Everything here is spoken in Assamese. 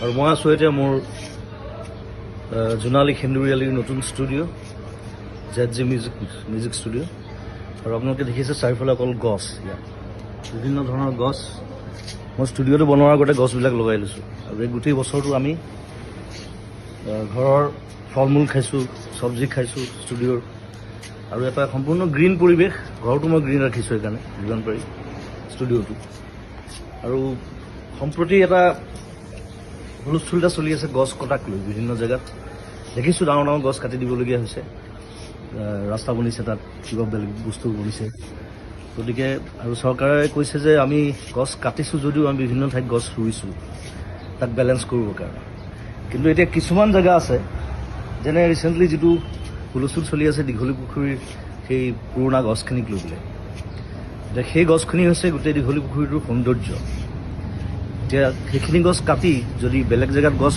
আৰু মই আছোঁ এতিয়া মোৰ জোনালী সেন্দুৰীয়ালীৰ নতুন ষ্টুডিঅ' ZG মিউজিক ষ্টুডিঅ'। আৰু আপোনালোকে দেখিছে চাৰিওফালে অকল গছ, ইয়াত বিভিন্ন ধৰণৰ গছ। মই ষ্টুডিঅ'টো বনোৱাৰ আগতে গছবিলাক লগাই লৈছোঁ। আৰু এই গোটেই বছৰটো আমি ঘৰৰ ফল মূল খাইছোঁ, চব্জি খাইছোঁ ষ্টুডিঅ'ৰ, আৰু এটা সম্পূৰ্ণ গ্ৰীণ পৰিৱেশ। ঘৰটো মই গ্ৰীণ ৰাখিছোঁ সেইকাৰণে যিমান পাৰি ষ্টুডিঅ'টো। আৰু সম্প্ৰতি এটা হুলস্থুল এটা চলি আছে গছ কটাক লৈ। বিভিন্ন জেগাত দেখিছোঁ ডাঙৰ ডাঙৰ গছ কাটি দিবলগীয়া হৈছে। ৰাস্তা বনিছে, তাত কিবা বেলেগ বস্তু বনিছে। গতিকে আৰু চৰকাৰে কৈছে যে আমি গছ কাটিছোঁ যদিও আমি বিভিন্ন ঠাইত গছ ৰুইছোঁ তাক বেলেঞ্চ কৰিবৰ কাৰণে। কিন্তু এতিয়া কিছুমান জেগা আছে, যেনে ৰিচেণ্টলি যিটো হুলস্থুল চলি আছে দীঘলী পুখুৰীৰ সেই পুৰণা গছখিনিক লৈ পেলাই। এতিয়া সেই গছখিনি হৈছে গোটেই দীঘলী পুখুৰীটোৰ সৌন্দৰ্য। এতিয়া সেইখিনি গছ কাটি যদি বেলেগ জেগাত গছ